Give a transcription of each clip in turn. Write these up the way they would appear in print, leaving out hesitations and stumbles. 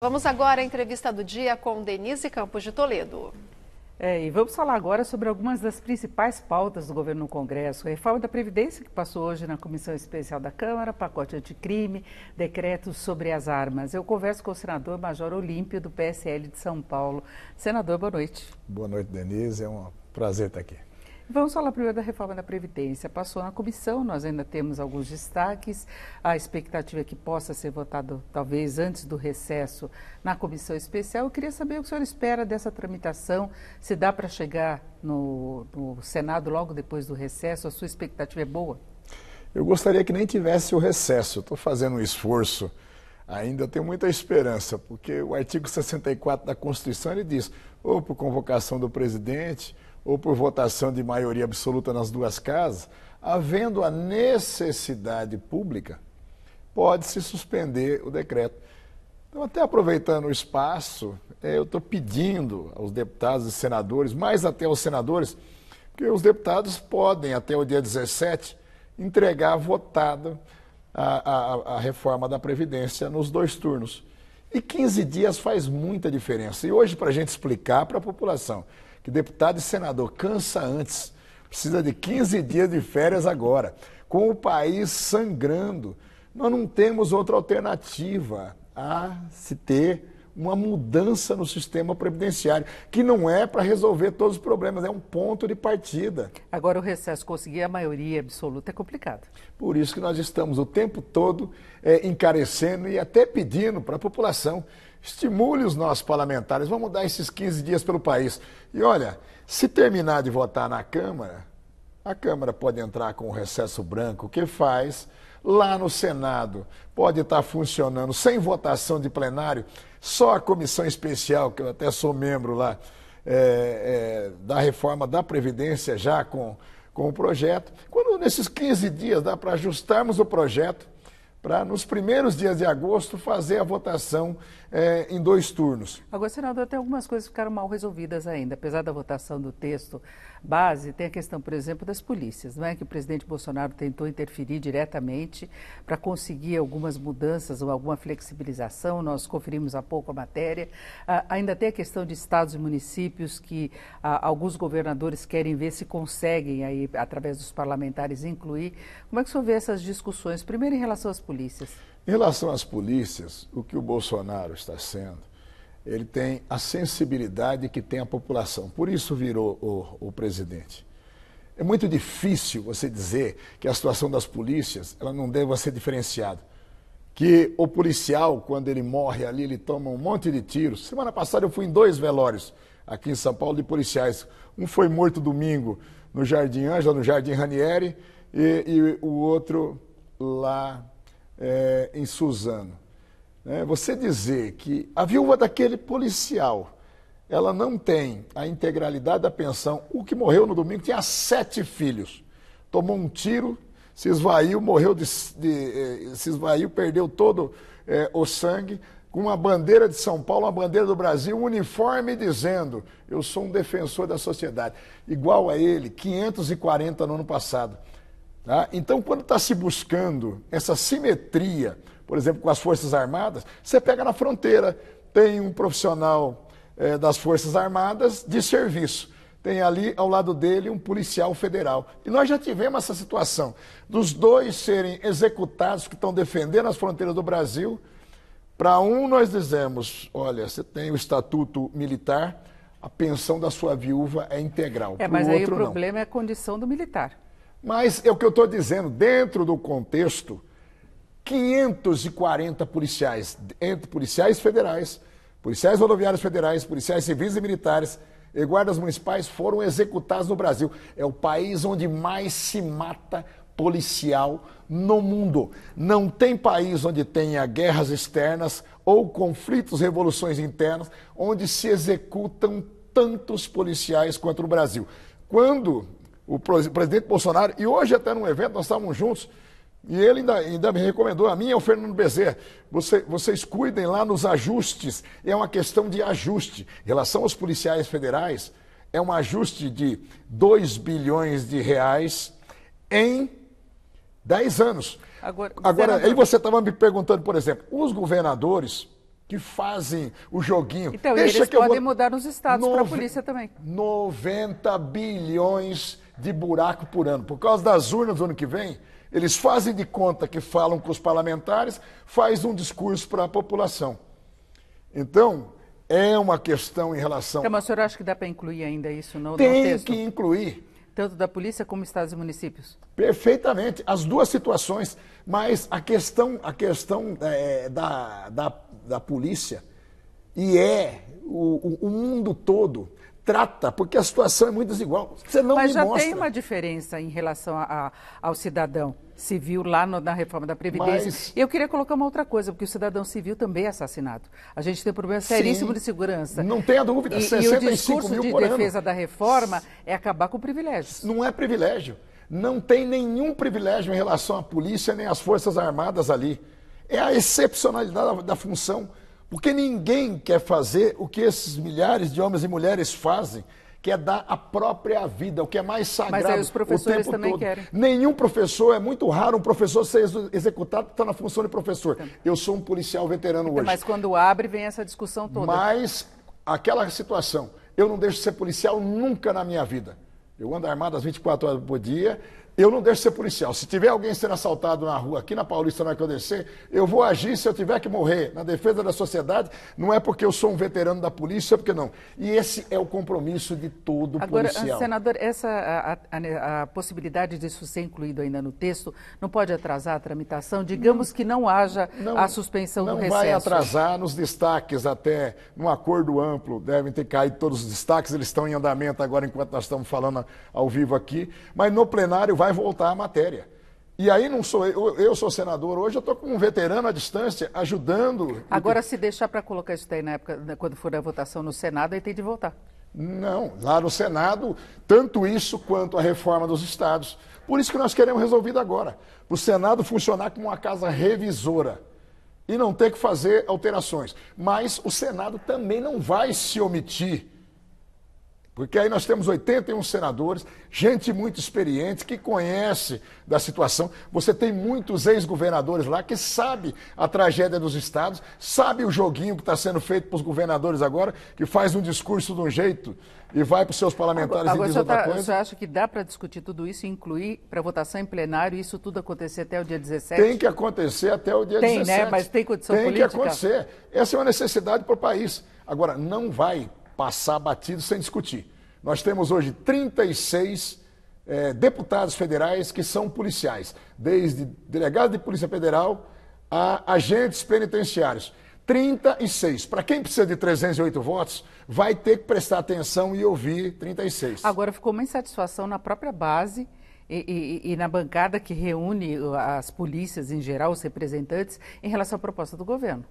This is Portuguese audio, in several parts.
Vamos agora à entrevista do dia com Denise Campos de Toledo. E vamos falar agora sobre algumas das principais pautas do governo no Congresso. A reforma da Previdência, que passou hoje na Comissão Especial da Câmara, pacote anticrime, decretos sobre as armas. Eu converso com o senador Major Olímpio, do PSL de São Paulo. Senador, boa noite. Boa noite, Denise. É um prazer estar aqui. Vamos falar primeiro da reforma da Previdência. Passou na comissão, nós ainda temos alguns destaques. A expectativa é que possa ser votado, talvez, antes do recesso na comissão especial. Eu queria saber o que o senhor espera dessa tramitação, se dá para chegar no Senado logo depois do recesso. A sua expectativa é boa? Eu gostaria que nem tivesse o recesso. Estou fazendo um esforço. Ainda tenho muita esperança, porque o artigo 64 da Constituição, ele diz, ou por convocação do presidente, ou por votação de maioria absoluta nas duas casas, havendo a necessidade pública, pode-se suspender o decreto. Então, até aproveitando o espaço, eu estou pedindo aos deputados e senadores, mais até aos senadores, que os deputados podem, até o dia 17, entregar votada a reforma da Previdência nos 2 turnos. E 15 dias faz muita diferença. E hoje, para a gente explicar para a população que deputado e senador cansa antes, precisa de 15 dias de férias agora, com o país sangrando, nós não temos outra alternativa a se ter uma mudança no sistema previdenciário, que não é para resolver todos os problemas, é um ponto de partida. Agora o recesso, conseguir a maioria absoluta é complicado. Por isso que nós estamos o tempo todo encarecendo e até pedindo para a população, estimule os nossos parlamentares, vamos dar esses 15 dias pelo país. E olha, se terminar de votar na Câmara, a Câmara pode entrar com o recesso branco, o que faz lá no Senado, pode estar funcionando sem votação de plenário, só a comissão especial, que eu até sou membro lá, da reforma da Previdência já com o projeto. Quando nesses 15 dias dá para ajustarmos o projeto, para nos primeiros dias de agosto fazer a votação em 2 turnos. Agora, senador, tem algumas coisas que ficaram mal resolvidas ainda. Apesar da votação do texto base, tem a questão, por exemplo, das polícias, não é? Que o presidente Bolsonaro tentou interferir diretamente para conseguir algumas mudanças ou alguma flexibilização. Nós conferimos há pouco a matéria. Ainda tem a questão de estados e municípios que alguns governadores querem ver se conseguem, aí, através dos parlamentares, incluir. Como é que o senhor vê essas discussões? Primeiro, em relação às polícias. Em relação às polícias, o que o Bolsonaro está sendo, ele tem a sensibilidade que tem a população. Por isso virou o presidente. É muito difícil você dizer que a situação das polícias ela não deva ser diferenciada. Que o policial, quando ele morre ali, ele toma um monte de tiros. Semana passada eu fui em 2 velórios aqui em São Paulo de policiais. Um foi morto domingo no Jardim Ângela, no Jardim Ranieri, e o outro lá em Suzano. Você dizer que a viúva daquele policial, ela não tem a integralidade da pensão, o que morreu no domingo tinha 7 filhos, tomou um tiro, se esvaiu, morreu se esvaiu, perdeu todo o sangue, com uma bandeira de São Paulo, uma bandeira do Brasil, um uniforme dizendo, eu sou um defensor da sociedade, igual a ele, 540 no ano passado. Tá? Então, quando está se buscando essa simetria, por exemplo, com as Forças Armadas, você pega na fronteira, tem um profissional das Forças Armadas de serviço, tem ali ao lado dele um policial federal. E nós já tivemos essa situação dos 2 serem executados que estão defendendo as fronteiras do Brasil. Para um nós dizemos, olha, você tem o estatuto militar, a pensão da sua viúva é integral. Mas aí o problema é a condição do militar. Mas é o que eu estou dizendo, dentro do contexto, 540 policiais, entre policiais federais, policiais rodoviários federais, policiais civis e militares e guardas municipais foram executados no Brasil. É o país onde mais se mata policial no mundo. Não tem país onde tenha guerras externas ou conflitos, revoluções internas, onde se executam tantos policiais quanto no Brasil. Quando o presidente Bolsonaro, e hoje até num evento nós estávamos juntos, e ele ainda me recomendou, a mim é o Fernando Bezerra, vocês cuidem lá nos ajustes, é uma questão de ajuste. Em relação aos policiais federais, é um ajuste de 2 bilhões de reais em 10 anos. Agora, aí você estava me perguntando, por exemplo, os governadores que fazem o joguinho. Então, eles podem mudar nos estados para a polícia também. 90 bilhões de buraco por ano. Por causa das urnas do ano que vem, eles fazem de conta que falam com os parlamentares, faz um discurso para a população. Então, é uma questão em relação... Então, mas o senhor acha que dá para incluir ainda isso no texto? Tem que incluir. Tanto da polícia como estados e municípios? Perfeitamente, as duas situações, mas a questão da polícia e o mundo todo trata, porque a situação é muito desigual. Você não Mas me já mostra. Tem uma diferença em relação ao cidadão civil lá na reforma da Previdência. Mas... Eu queria colocar uma outra coisa, porque o cidadão civil também é assassinado. A gente tem um problema seríssimo de segurança. Não tenha dúvida, 65 mil por ano. E o discurso de defesa da reforma é acabar com privilégios. Não é privilégio. Não tem nenhum privilégio em relação à polícia nem às Forças Armadas ali. É a excepcionalidade da função. Porque ninguém quer fazer o que esses milhares de homens e mulheres fazem, que é dar a própria vida, o que é mais sagrado. Mas aí os professores o tempo também todo. querem. Nenhum professor, é muito raro um professor ser executado que está na função de professor. Então, eu sou um policial veterano hoje. Mas quando abre, vem essa discussão toda. Mas aquela situação, eu não deixo de ser policial nunca na minha vida. Eu ando armado às 24 horas por dia. Eu não deixo de ser policial. Se tiver alguém sendo assaltado na rua, aqui na Paulista, na hora que eu descer, eu vou agir se eu tiver que morrer na defesa da sociedade. Não é porque eu sou um veterano da polícia, é porque não. E esse é o compromisso de todo policial. Agora, senador, a possibilidade disso ser incluído ainda no texto não pode atrasar a tramitação? Digamos que não haja a suspensão do recesso. Não vai atrasar nos destaques até num acordo amplo. Devem ter caído todos os destaques, eles estão em andamento agora enquanto nós estamos falando ao vivo aqui. Mas no plenário vai voltar a matéria. E aí não sou eu sou senador hoje, eu estou com um veterano à distância, ajudando. Agora, se deixar para colocar isso daí na época, quando for a votação no Senado, aí tem de votar. Não, lá no Senado, tanto isso quanto a reforma dos estados. Por isso que nós queremos resolvido agora. O Senado funcionar como uma casa revisora e não ter que fazer alterações. Mas o Senado também não vai se omitir. Porque aí nós temos 81 senadores, gente muito experiente, que conhece da situação. Você tem muitos ex-governadores lá que sabem a tragédia dos estados, sabe o joguinho que está sendo feito para os governadores agora, que faz um discurso de um jeito e vai para os seus parlamentares e diz outra coisa. Você acha que dá para discutir tudo isso e incluir para votação em plenário e isso tudo acontecer até o dia 17? Tem que acontecer até o dia 17. Tem, né? Mas tem condição política? Tem que acontecer. Essa é uma necessidade para o país. Agora, não vai passar batido sem discutir. Nós temos hoje 36 deputados federais que são policiais, desde delegado de Polícia Federal a agentes penitenciários. 36. Para quem precisa de 308 votos, vai ter que prestar atenção e ouvir 36. Agora, ficou uma insatisfação na própria base e na bancada que reúne as polícias em geral, os representantes, em relação à proposta do governo.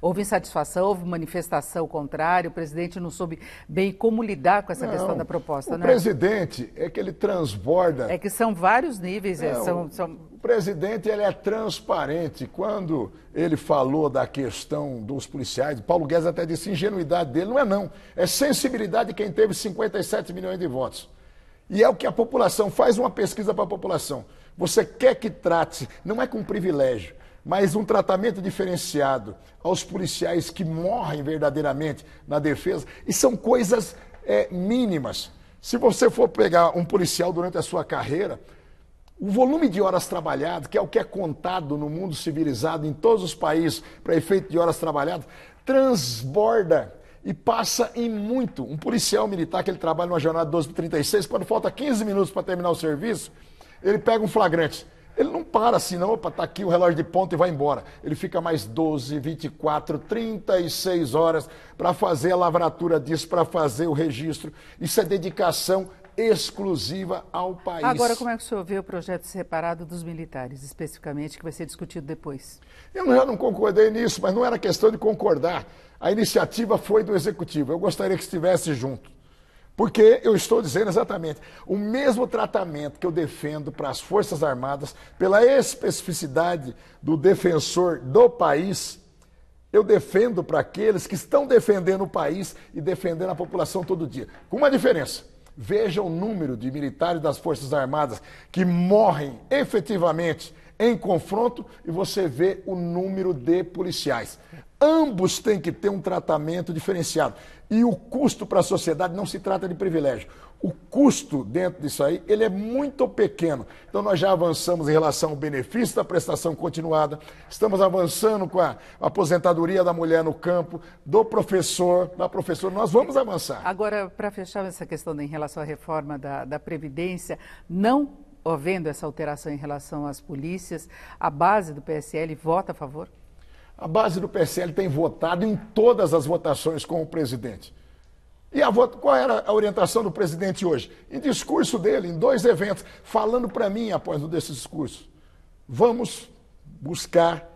Houve insatisfação, houve manifestação contrária, o presidente não soube bem como lidar com essa questão da proposta, né? O presidente é que ele transborda... É que são vários níveis. O presidente ele é transparente. Quando ele falou da questão dos policiais, Paulo Guedes até disse ingenuidade dele. Não é não, é sensibilidade de quem teve 57 milhões de votos. E é o que a população faz, uma pesquisa para a população. Você quer que trate, não é com privilégio, mas um tratamento diferenciado aos policiais que morrem verdadeiramente na defesa, e são coisas mínimas. Se você for pegar um policial durante a sua carreira, o volume de horas trabalhadas, que é o que é contado no mundo civilizado, em todos os países, para efeito de horas trabalhadas, transborda e passa em muito. Um policial militar que ele trabalha numa jornada de 12 para 36, quando falta 15 minutos para terminar o serviço, ele pega um flagrante. Ele não para assim, não, opa, tá aqui o relógio de ponta e vai embora. Ele fica mais 12, 24, 36 horas para fazer a lavratura disso, para fazer o registro. Isso é dedicação exclusiva ao país. Agora, como é que o senhor vê o projeto separado dos militares, especificamente, que vai ser discutido depois? Eu já não concordei nisso, mas não era questão de concordar. A iniciativa foi do Executivo. Eu gostaria que estivesse junto. Porque eu estou dizendo exatamente o mesmo tratamento que eu defendo para as Forças Armadas, pela especificidade do defensor do país, eu defendo para aqueles que estão defendendo o país e defendendo a população todo dia. Com uma diferença. Veja o número de militares das Forças Armadas que morrem efetivamente em confronto e você vê o número de policiais. Ambos têm que ter um tratamento diferenciado. E o custo para a sociedade não se trata de privilégio. O custo dentro disso aí, ele é muito pequeno. Então nós já avançamos em relação ao benefício da prestação continuada, estamos avançando com a aposentadoria da mulher no campo, do professor, da professora, nós vamos avançar. Agora, para fechar essa questão em relação à reforma da Previdência, não havendo essa alteração em relação às polícias, a base do PSL vota a favor? A base do PSL tem votado em todas as votações com o presidente. E qual era a orientação do presidente hoje? Em discurso dele, em 2 eventos, falando para mim após um desses discursos. Vamos buscar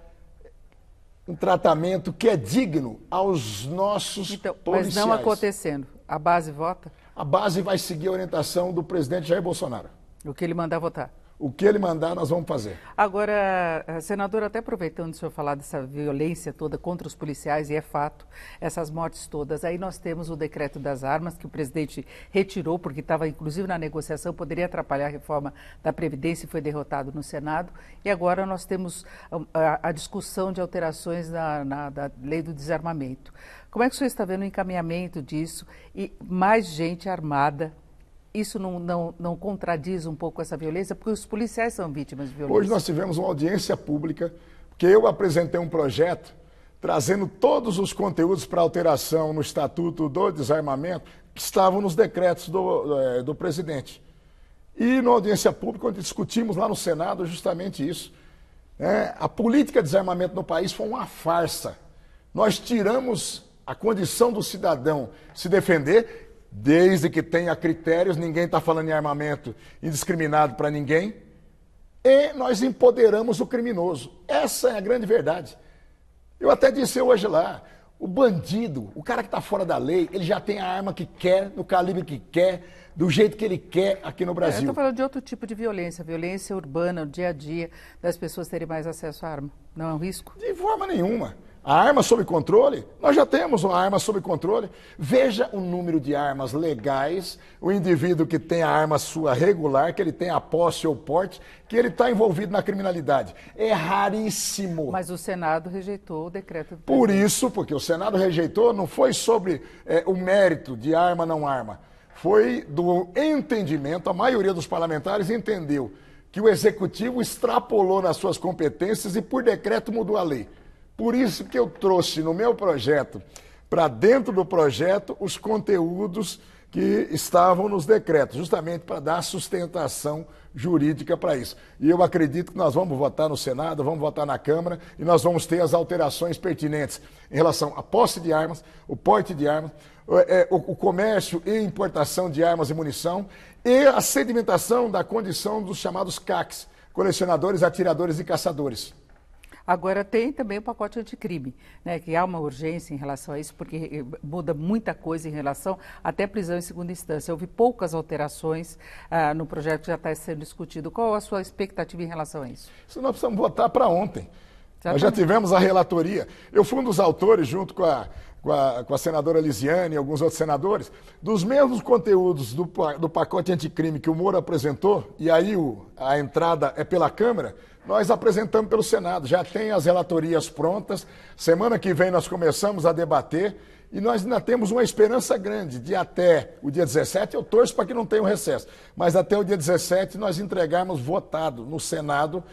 um tratamento que é digno aos nossos policiais. Mas não acontecendo, a base vota? A base vai seguir a orientação do presidente Jair Bolsonaro. O que ele mandar votar? O que ele mandar, nós vamos fazer. Agora, senador, até aproveitando o senhor falar dessa violência toda contra os policiais, e é fato, essas mortes todas, aí nós temos o decreto das armas, que o presidente retirou, porque estava inclusive na negociação, poderia atrapalhar a reforma da Previdência e foi derrotado no Senado, e agora nós temos a discussão de alterações da lei do desarmamento. Como é que o senhor está vendo o encaminhamento disso e mais gente armada? Isso não contradiz um pouco essa violência? Porque os policiais são vítimas de violência. Hoje nós tivemos uma audiência pública, porque eu apresentei um projeto trazendo todos os conteúdos para alteração no Estatuto do Desarmamento que estavam nos decretos do presidente. E na audiência pública, onde discutimos lá no Senado justamente isso. A política de desarmamento no país foi uma farsa. Nós tiramos a condição do cidadão se defender, desde que tenha critérios, ninguém está falando em armamento indiscriminado para ninguém, e nós empoderamos o criminoso. Essa é a grande verdade. Eu até disse hoje lá, o bandido, o cara que está fora da lei, ele já tem a arma que quer, no calibre que quer, do jeito que ele quer aqui no Brasil. Eu estou falando de outro tipo de violência, violência urbana, no dia a dia, das pessoas terem mais acesso à arma. Não é um risco? De forma nenhuma. A arma sob controle, nós já temos uma arma sob controle. Veja o número de armas legais, o indivíduo que tem a arma sua regular, que ele tem a posse ou porte, que ele está envolvido na criminalidade. É raríssimo. Mas o Senado rejeitou o decreto do Por presidente. isso, porque o Senado rejeitou, não foi sobre o mérito de arma não arma. Foi do entendimento, a maioria dos parlamentares entendeu que o Executivo extrapolou nas suas competências e por decreto mudou a lei. Por isso que eu trouxe no meu projeto, para dentro do projeto, os conteúdos que estavam nos decretos, justamente para dar sustentação jurídica para isso. E eu acredito que nós vamos votar no Senado, vamos votar na Câmara e nós vamos ter as alterações pertinentes em relação à posse de armas, o porte de armas, o comércio e importação de armas e munição e a sedimentação da condição dos chamados CACs, colecionadores, atiradores e caçadores. Agora tem também o pacote anticrime, né, que há uma urgência em relação a isso, porque muda muita coisa em relação até prisão em segunda instância. Houve poucas alterações no projeto que já está sendo discutido. Qual a sua expectativa em relação a isso? Isso nós precisamos votar para ontem. Nós já tivemos a relatoria. Eu fui um dos autores, junto com a senadora Lisiane e alguns outros senadores, dos mesmos conteúdos do pacote anticrime que o Moro apresentou, e aí a entrada é pela Câmara, nós apresentamos pelo Senado. Já tem as relatorias prontas. Semana que vem nós começamos a debater e nós ainda temos uma esperança grande de até o dia 17, eu torço para que não tenha um recesso, mas até o dia 17 nós entregarmos votado no Senado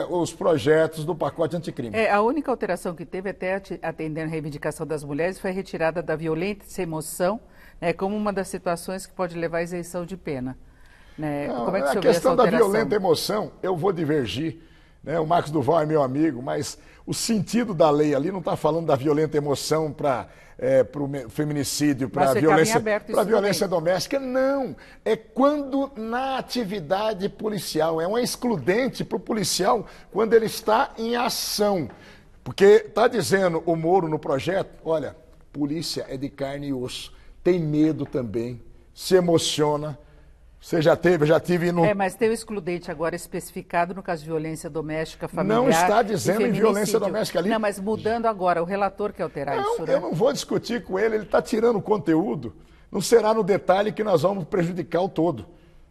os projetos do pacote anticrime. A única alteração que teve, até atendendo a reivindicação das mulheres, foi a retirada da violência e emoção, como uma das situações que pode levar à isenção de pena. Não, como é que a você vê essa questão da alteração? violenta emoção, eu vou divergir. O Marcos Duval é meu amigo, mas o sentido da lei ali não está falando da violenta emoção para o feminicídio, para a violência doméstica. Não, é quando na atividade policial, é uma excludente para o policial quando ele está em ação. Porque está dizendo o Moro no projeto, olha, polícia é de carne e osso, tem medo também, se emociona. Você já teve, eu já tive... mas tem o excludente agora especificado no caso de violência doméstica, familiar. Não está dizendo em violência doméstica ali. Não, mas mudando agora, o relator quer alterar isso, né? Eu não vou discutir com ele está tirando o conteúdo. Não será no detalhe que nós vamos prejudicar o todo.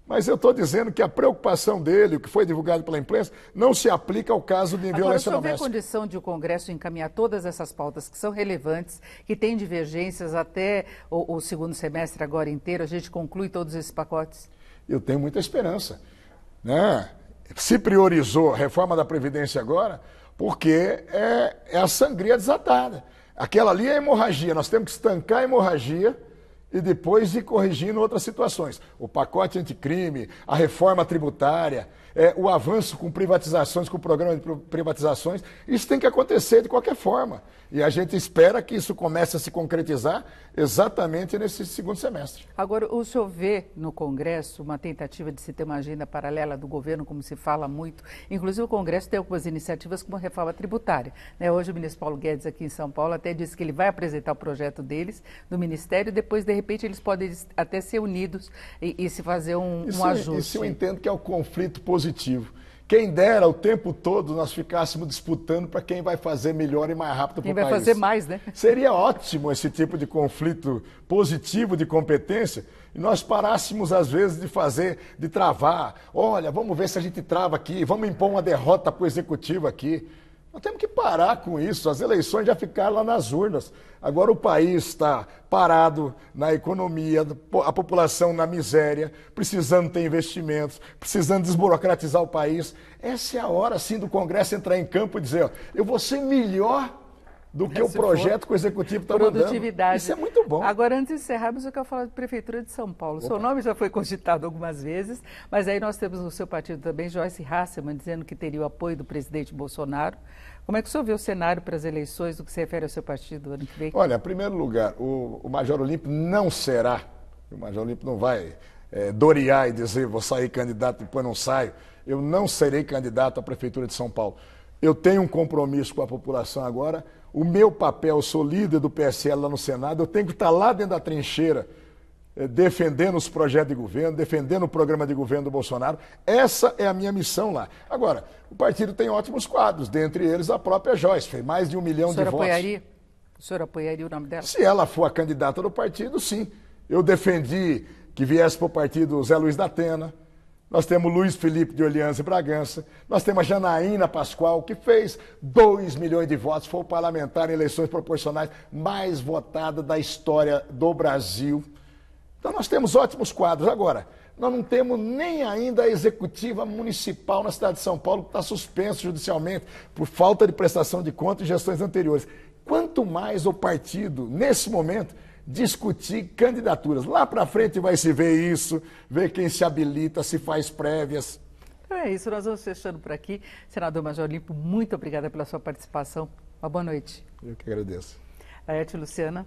Mas eu estou dizendo que a preocupação dele, o que foi divulgado pela imprensa, não se aplica ao caso de violência doméstica. Agora, o senhor vê doméstica. condição de o Congresso encaminhar todas essas pautas que são relevantes, que têm divergências até o segundo semestre agora inteiro, a gente conclui todos esses pacotes? Eu tenho muita esperança, né? Se priorizou a reforma da Previdência agora, porque é a sangria desatada. Aquela ali é a hemorragia, nós temos que estancar a hemorragia e depois ir corrigindo outras situações. O pacote anticrime, a reforma tributária, o avanço com privatizações, com o programa de privatizações, isso tem que acontecer de qualquer forma. E a gente espera que isso comece a se concretizar exatamente nesse segundo semestre. Agora, o senhor vê no Congresso uma tentativa de se ter uma agenda paralela do governo, como se fala muito. Inclusive, o Congresso tem algumas iniciativas como a reforma tributária, né? Hoje, o ministro Paulo Guedes, aqui em São Paulo, até disse que ele vai apresentar o projeto deles, do Ministério, e depois, de repente, eles podem até ser unidos e se fazer um ajuste. Isso eu entendo que é o conflito positivo. Quem dera o tempo todo nós ficássemos disputando para quem vai fazer melhor e mais rápido para o país. Quem vai fazer mais, né? Seria ótimo esse tipo de conflito positivo de competência e nós parássemos, às vezes, de travar. Olha, vamos ver se a gente trava aqui, vamos impor uma derrota para o executivo aqui. Nós temos que parar com isso. As eleições já ficaram lá nas urnas. Agora o país está parado na economia, a população na miséria, precisando ter investimentos, precisando desburocratizar o país. Essa é a hora, sim, do Congresso entrar em campo e dizer, ó, eu vou ser melhor do que o projeto que o Executivo está mandando. Produtividade. Isso é muito bom. Agora, antes de encerrarmos, eu quero falar da Prefeitura de São Paulo. Opa. Seu nome já foi cogitado algumas vezes, mas aí nós temos no seu partido também Joyce Hasselmann dizendo que teria o apoio do presidente Bolsonaro. Como é que o senhor vê o cenário para as eleições do que se refere ao seu partido ano que vem? Olha, em primeiro lugar, o Major Olímpio não será, o Major Olímpio não vai dorear e dizer vou sair candidato, depois não saio. Eu não serei candidato à Prefeitura de São Paulo. Eu tenho um compromisso com a população agora. O meu papel, eu sou líder do PSL lá no Senado, eu tenho que estar lá dentro da trincheira, defendendo os projetos de governo, defendendo o programa de governo do Bolsonaro. Essa é a minha missão lá. Agora, o partido tem ótimos quadros, dentre eles a própria Joyce, fez mais de 1 milhão de votos. O senhor apoiaria o nome dela? Se ela for a candidata do partido, sim. Eu defendi que viesse para o partido o Zé Luiz da Atena. Nós temos Luiz Felipe de Orleans e Bragança. Nós temos a Janaína Pascoal, que fez 2 milhões de votos, foi o parlamentar em eleições proporcionais mais votada da história do Brasil. Então nós temos ótimos quadros. Agora, nós não temos nem ainda a executiva municipal na cidade de São Paulo, que está suspenso judicialmente por falta de prestação de contas em gestões anteriores. Quanto mais o partido, nesse momento, discutir candidaturas. Lá para frente vai se ver isso, ver quem se habilita, se faz prévias. Então é isso, nós vamos fechando por aqui. Senador Major Olímpio, muito obrigada pela sua participação. Uma boa noite. Eu que agradeço. Laerte, Luciana.